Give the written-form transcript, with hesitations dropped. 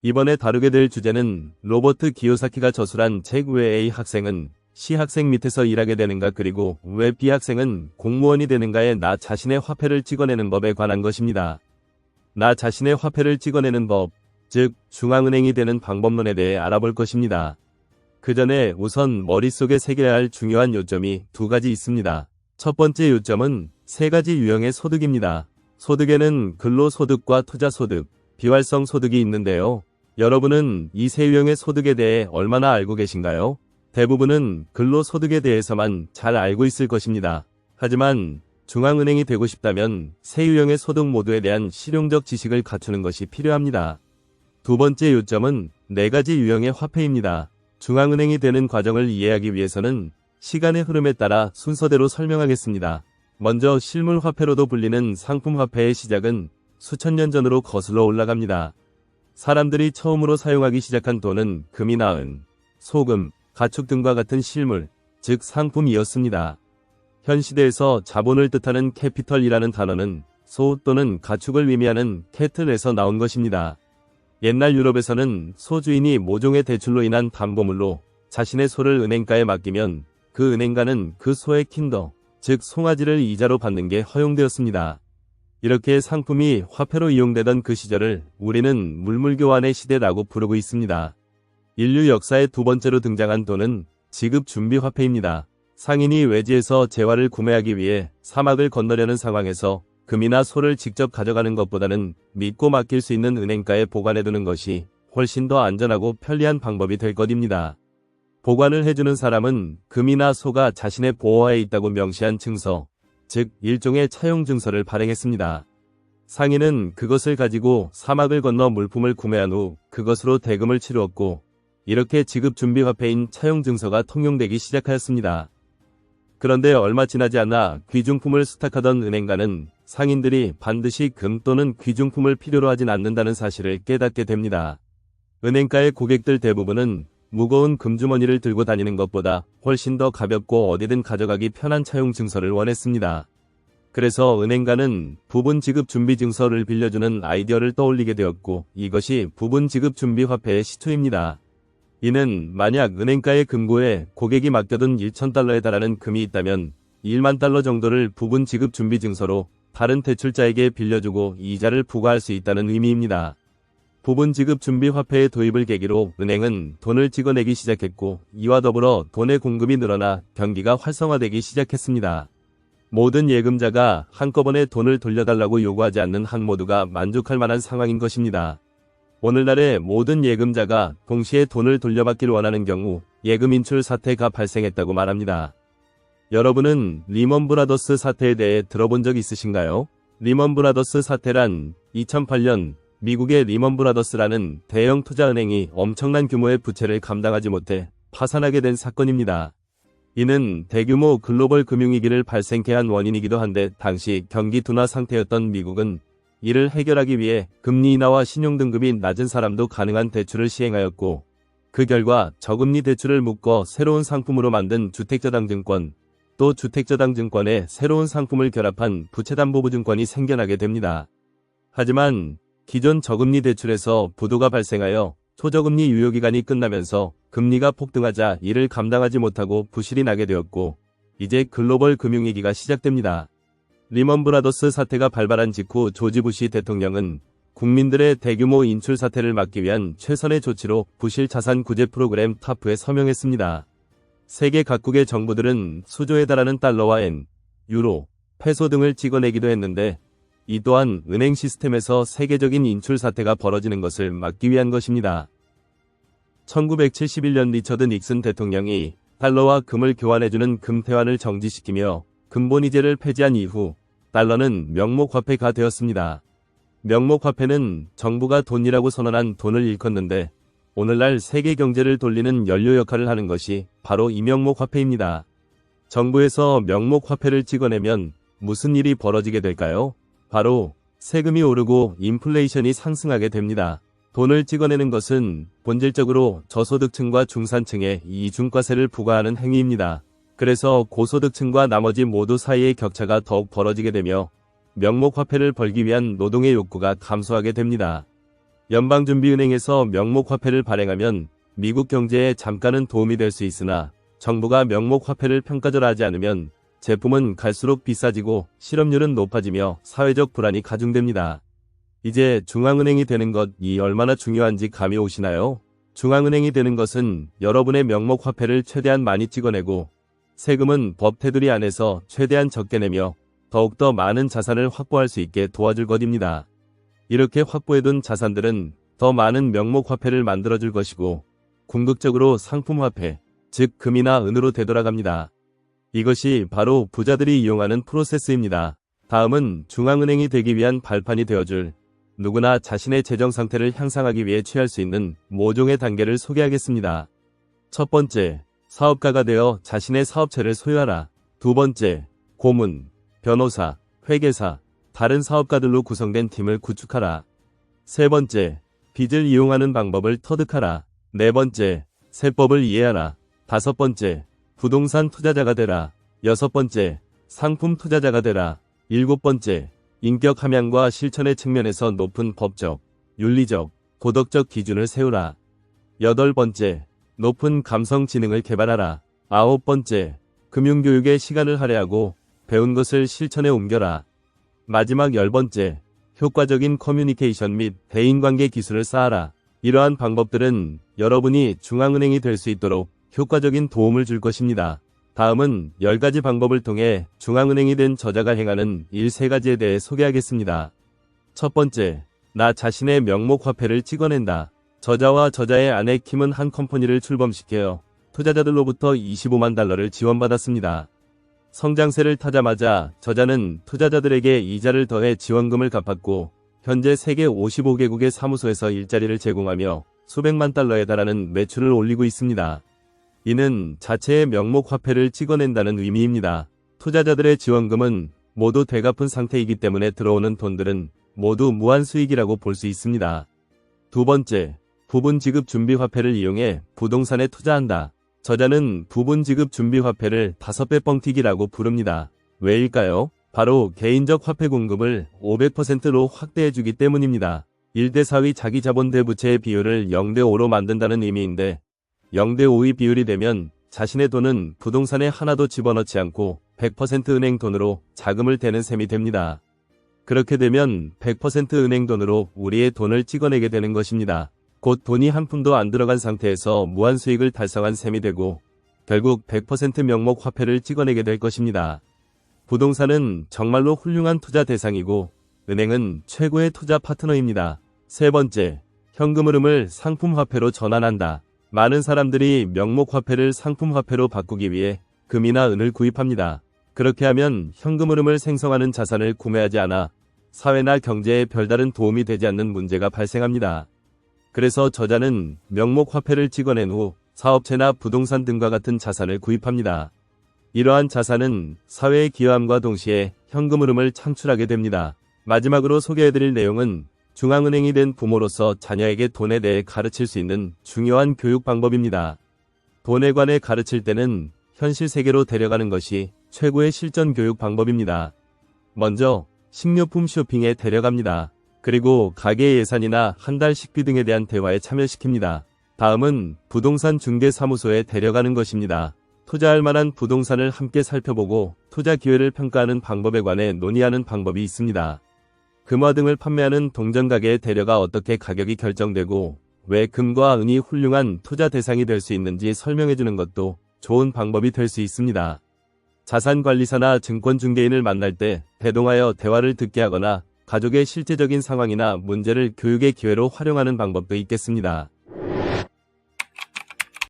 이번에 다루게 될 주제는 로버트 기요사키가 저술한 책 왜 A 학생은 C 학생 밑에서 일하게 되는가 그리고 왜 B 학생은 공무원이 되는가에 나 자신의 화폐를 찍어내는 법에 관한 것입니다. 나 자신의 화폐를 찍어내는 법, 즉 중앙은행이 되는 방법론에 대해 알아볼 것입니다. 그 전에 우선 머릿속에 새겨야 할 중요한 요점이 두 가지 있습니다. 첫 번째 요점은 세 가지 유형의 소득입니다. 소득에는 근로소득과 투자소득, 비활성 소득이 있는데요. 여러분은 이 세 유형의 소득에 대해 얼마나 알고 계신가요? 대부분은 근로소득에 대해서만 잘 알고 있을 것입니다. 하지만 중앙은행이 되고 싶다면 세 유형의 소득 모두에 대한 실용적 지식을 갖추는 것이 필요합니다. 두 번째 요점은 네 가지 유형의 화폐입니다. 중앙은행이 되는 과정을 이해하기 위해서는 시간의 흐름에 따라 순서대로 설명하겠습니다. 먼저 실물화폐로도 불리는 상품화폐의 시작은 수천 년 전으로 거슬러 올라갑니다. 사람들이 처음으로 사용하기 시작한 돈은 금이나 은, 소금, 가축 등과 같은 실물, 즉 상품이었습니다. 현 시대에서 자본을 뜻하는 캐피털이라는 단어는 소 또는 가축을 의미하는 캐틀에서 나온 것입니다. 옛날 유럽에서는 소주인이 모종의 대출로 인한 담보물로 자신의 소를 은행가에 맡기면 그 은행가는 그 소의 킨더, 즉 송아지를 이자로 받는 게 허용되었습니다. 이렇게 상품이 화폐로 이용되던 그 시절을 우리는 물물교환의 시대라고 부르고 있습니다. 인류 역사의 두 번째로 등장한 돈은 지급준비화폐입니다. 상인이 외지에서 재화를 구매하기 위해 사막을 건너려는 상황에서 금이나 소를 직접 가져가는 것보다는 믿고 맡길 수 있는 은행가에 보관해두는 것이 훨씬 더 안전하고 편리한 방법이 될 것입니다. 보관을 해주는 사람은 금이나 소가 자신의 보호하에 있다고 명시한 증서, 즉 일종의 차용 증서를 발행했습니다. 상인은 그것을 가지고 사막을 건너 물품을 구매한 후 그것으로 대금을 치루었고 이렇게 지급준비화폐인 차용 증서가 통용되기 시작하였습니다. 그런데 얼마 지나지 않아 귀중품을 수탁하던 은행가는 상인들이 반드시 금 또는 귀중품을 필요로 하진 않는다는 사실을 깨닫게 됩니다. 은행가의 고객들 대부분은 무거운 금주머니를 들고 다니는 것보다 훨씬 더 가볍고 어디든 가져가기 편한 차용 증서를 원했습니다. 그래서 은행가는 부분 지급 준비 증서를 빌려주는 아이디어를 떠올리게 되었고 이것이 부분 지급 준비 화폐의 시초입니다. 이는 만약 은행가의 금고에 고객이 맡겨둔 1,000달러에 달하는 금이 있다면 1만 달러 정도를 부분 지급 준비 증서로 다른 대출자에게 빌려주고 이자를 부과할 수 있다는 의미입니다. 부분 지급 준비 화폐의 도입을 계기로 은행은 돈을 찍어내기 시작했고 이와 더불어 돈의 공급이 늘어나 경기가 활성화되기 시작했습니다. 모든 예금자가 한꺼번에 돈을 돌려달라고 요구하지 않는 한 모두가 만족할 만한 상황인 것입니다. 오늘날의 모든 예금자가 동시에 돈을 돌려받기를 원하는 경우 예금 인출 사태가 발생했다고 말합니다. 여러분은 리먼 브라더스 사태에 대해 들어본 적 있으신가요? 리먼 브라더스 사태란 2008년 미국의 리먼 브라더스라는 대형 투자은행이 엄청난 규모의 부채를 감당하지 못해 파산하게 된 사건입니다. 이는 대규모 글로벌 금융위기를 발생케 한 원인이기도 한데 당시 경기 둔화 상태였던 미국은 이를 해결하기 위해 금리 인하와 신용등급이 낮은 사람도 가능한 대출을 시행하였고 그 결과 저금리 대출을 묶어 새로운 상품으로 만든 주택저당증권, 또 주택저당증권에 새로운 상품을 결합한 부채담보부증권이 생겨나게 됩니다. 하지만 기존 저금리 대출에서 부도가 발생하여 초저금리 유효기간이 끝나면서 금리가 폭등하자 이를 감당하지 못하고 부실이 나게 되었고 이제 글로벌 금융위기가 시작됩니다. 리먼 브라더스 사태가 발발한 직후 조지 부시 대통령은 국민들의 대규모 인출 사태를 막기 위한 최선의 조치로 부실 자산 구제 프로그램 타프에 서명했습니다. 세계 각국의 정부들은 수조에 달하는 달러와 엔, 유로, 페소 등을 찍어내기도 했는데 이 또한 은행 시스템에서 세계적인 인출 사태가 벌어지는 것을 막기 위한 것입니다. 1971년 리처드 닉슨 대통령이 달러와 금을 교환해주는 금태환을 정지시키며 금본위제를 폐지한 이후 달러는 명목화폐가 되었습니다. 명목화폐는 정부가 돈이라고 선언한 돈을 일컫는데 오늘날 세계 경제를 돌리는 연료 역할을 하는 것이 바로 이 명목화폐입니다. 정부에서 명목화폐를 찍어내면 무슨 일이 벌어지게 될까요? 바로 세금이 오르고 인플레이션이 상승하게 됩니다. 돈을 찍어내는 것은 본질적으로 저소득층과 중산층에 이중과세를 부과하는 행위입니다. 그래서 고소득층과 나머지 모두 사이의 격차가 더욱 벌어지게 되며 명목화폐를 벌기 위한 노동의 욕구가 감소하게 됩니다. 연방준비은행에서 명목화폐를 발행하면 미국 경제에 잠깐은 도움이 될 수 있으나 정부가 명목화폐를 평가절하지 않으면 제품은 갈수록 비싸지고 실업률은 높아지며 사회적 불안이 가중됩니다. 이제 중앙은행이 되는 것이 얼마나 중요한지 감이 오시나요? 중앙은행이 되는 것은 여러분의 명목화폐를 최대한 많이 찍어내고 세금은 법 테두리 안에서 최대한 적게 내며 더욱더 많은 자산을 확보할 수 있게 도와줄 것입니다. 이렇게 확보해둔 자산들은 더 많은 명목화폐를 만들어줄 것이고 궁극적으로 상품화폐, 즉 금이나 은으로 되돌아갑니다. 이것이 바로 부자들이 이용하는 프로세스입니다. 다음은 중앙은행이 되기 위한 발판이 되어줄 누구나 자신의 재정 상태를 향상하기 위해 취할 수 있는 모종의 단계를 소개하겠습니다. 첫 번째, 사업가가 되어 자신의 사업체를 소유하라. 두 번째, 고문, 변호사, 회계사, 다른 사업가들로 구성된 팀을 구축하라. 세 번째, 빚을 이용하는 방법을 터득하라. 네 번째, 세법을 이해하라. 다섯 번째, 부동산 투자자가 되라. 여섯 번째, 상품 투자자가 되라. 일곱 번째, 인격 함양과 실천의 측면에서 높은 법적, 윤리적, 도덕적 기준을 세우라. 여덟 번째, 높은 감성 지능을 개발하라. 아홉 번째, 금융교육에 시간을 할애하고 배운 것을 실천에 옮겨라. 마지막 열 번째, 효과적인 커뮤니케이션 및 대인관계 기술을 쌓아라. 이러한 방법들은 여러분이 중앙은행이 될 수 있도록 효과적인 도움을 줄 것입니다. 다음은 10가지 방법을 통해 중앙은행이 된 저자가 행하는 일 3가지에 대해 소개하겠습니다. 첫 번째, 나 자신의 명목화폐를 찍어낸다. 저자와 저자의 아내 킴은 한 컴퍼니를 출범시켜 투자자들로부터 $25만 지원받았습니다. 성장세를 타자마자 저자는 투자자들에게 이자를 더해 지원금을 갚았고 현재 세계 55개국의 사무소에서 일자리를 제공하며 수백만 달러에 달하는 매출을 올리고 있습니다. 이는 자체의 명목화폐를 찍어낸다는 의미입니다. 투자자들의 지원금은 모두 되갚은 상태이기 때문에 들어오는 돈들은 모두 무한 수익이라고 볼 수 있습니다. 두 번째, 부분지급준비화폐를 이용해 부동산에 투자한다. 저자는 부분지급준비화폐를 5배 뻥튀기라고 부릅니다. 왜일까요? 바로 개인적 화폐 공급을 500%로 확대해주기 때문입니다. 1대4의 자기자본 대 부채의 비율을 0대5로 만든다는 의미인데 0대5의 비율이 되면 자신의 돈은 부동산에 하나도 집어넣지 않고 100% 은행 돈으로 자금을 대는 셈이 됩니다. 그렇게 되면 100% 은행 돈으로 우리의 돈을 찍어내게 되는 것입니다. 곧 돈이 한 푼도 안 들어간 상태에서 무한 수익을 달성한 셈이 되고 결국 100% 명목 화폐를 찍어내게 될 것입니다. 부동산은 정말로 훌륭한 투자 대상이고 은행은 최고의 투자 파트너입니다. 세 번째, 현금 흐름을 상품 화폐로 전환한다. 많은 사람들이 명목 화폐를 상품 화폐로 바꾸기 위해 금이나 은을 구입합니다. 그렇게 하면 현금 흐름을 생성하는 자산을 구매하지 않아 사회나 경제에 별다른 도움이 되지 않는 문제가 발생합니다. 그래서 저자는 명목 화폐를 찍어낸 후 사업체나 부동산 등과 같은 자산을 구입합니다. 이러한 자산은 사회에 기여함과 동시에 현금 흐름을 창출하게 됩니다. 마지막으로 소개해드릴 내용은 중앙은행이 된 부모로서 자녀에게 돈에 대해 가르칠 수 있는 중요한 교육 방법입니다. 돈에 관해 가르칠 때는 현실 세계로 데려가는 것이 최고의 실전 교육 방법입니다. 먼저 식료품 쇼핑에 데려갑니다. 그리고 가게 예산이나 한 달 식비 등에 대한 대화에 참여시킵니다. 다음은 부동산 중개사무소에 데려가는 것입니다. 투자할 만한 부동산을 함께 살펴보고 투자 기회를 평가하는 방법에 관해 논의하는 방법이 있습니다. 금화 등을 판매하는 동전 가게에 데려가 어떻게 가격이 결정되고 왜 금과 은이 훌륭한 투자 대상이 될 수 있는지 설명해주는 것도 좋은 방법이 될 수 있습니다. 자산관리사나 증권중개인을 만날 때 대동하여 대화를 듣게 하거나 가족의 실제적인 상황이나 문제를 교육의 기회로 활용하는 방법도 있겠습니다.